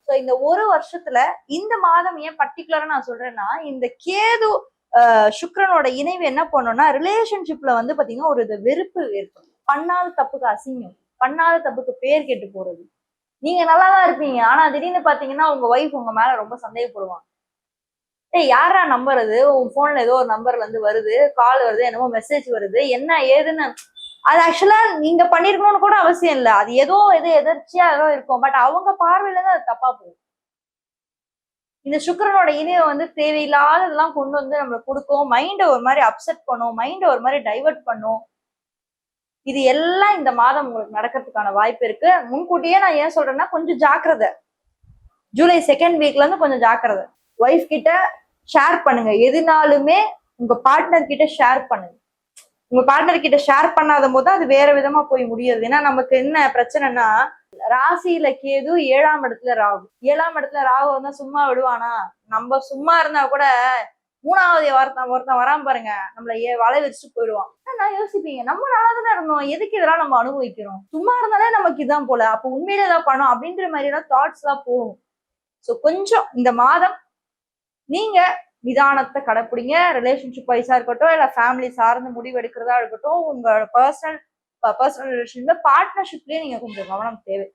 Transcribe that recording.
So இந்த ஒரு வருஷத்துல இந்த மாதம் ஏன் பர்டிகுலரா நான் சொல்றேன்னா, இந்த கேது சுக்கிரனோட இணைவு என்ன பண்ணும்னா ரிலேஷன்ஷிப்ல வந்து பாத்தீங்கன்னா ஒரு வெறுப்பு ஏற்படும். பண்ணாத தப்புக்கு அசிங்கம், பண்ணாத தப்புக்கு பேர் கெட்டு போறது. நீங்க நல்லாதான் இருப்பீங்க, ஆனா திடீர்னு பாத்தீங்கன்னா உங்க ஒய்ஃப் உங்க மேல ரொம்ப சந்தேகப்படுவாங்க. ஏய் யாரா நம்பர் அது, உன் போன்ல ஏதோ ஒரு நம்பர்ல இருந்து வருது, கால் வருது, என்னமோ மெசேஜ் வருது, என்ன ஏதுன்னு. அது ஆக்சுவலா நீங்க பண்ணிருக்கணும்னு கூட அவசியம் இல்ல, அது ஏதோ எதர்ச்சியா ஏதோ இருக்கும். பட் அவங்க பார்வையில தான் அது தப்பா போகும். இந்த சுக்கிரனோட இணைவை வந்து தேவையில்லாததெல்லாம் கொண்டு வந்து நம்மளை கொடுக்கும், மைண்டை ஒரு மாதிரி அப்செட் பண்ணும், மைண்டை ஒரு மாதிரி டைவர்ட் பண்ணும். இது எல்லாம் இந்த மாதம் உங்களுக்கு நடக்கிறதுக்கான வாய்ப்பு இருக்கு. முன்கூட்டியே நான் ஏன் சொல்றேன்னா கொஞ்சம் ஜாக்கிரதை. ஜூலை 2nd வீக்ல இருந்து கொஞ்சம் ஜாக்கிரதை. ஒய்ஃப் கிட்ட ஷேர் பண்ணுங்க, எதுனாலுமே உங்க பார்ட்னர் கிட்ட ஷேர் பண்ணுங்க. உங்க பார்ட்னர் கிட்ட ஷேர் பண்ணாத போது அது வேற விதமா போய் முடியாது. ஏன்னா நமக்கு என்ன பிரச்சனைனா, ராசியில கேது 7ஆம் இடத்துல ராகு. 7ஆம் இடத்துல ராகு வந்தா சும்மா விடுவானா? நம்ம சும்மா இருந்தா கூட 3வது ஒருத்தன் வராம பாருங்க, நம்மள வலை வச்சுட்டு போயிடுவான். நான் யோசிப்பீங்க, நம்ம நல்லா தானே இருந்தோம், எதுக்கு இதெல்லாம் நம்ம அனுபவிக்கிறோம்? சும்மா இருந்தாலே நமக்கு இதான் போல, அப்ப உண்மையிலே ஏதாவது பண்ணும் அப்படின்ற மாதிரி எல்லாம் தாட்ஸ் எல்லாம் போகும். ஸோ கொஞ்சம் இந்த மாதம் நீங்க நிதானத்தை கடைப்பிடிங்க. ரிலேஷன்ஷிப் வைஸா இருக்கட்டும், இல்ல ஃபேமிலி சார்ந்து முடிவு எடுக்கிறதா இருக்கட்டும், உங்களோட பர்சனல் ரிலேஷன்ல பார்ட்னர்ஷிப்லயே நீங்க கொஞ்சம் கவனம் தேவை.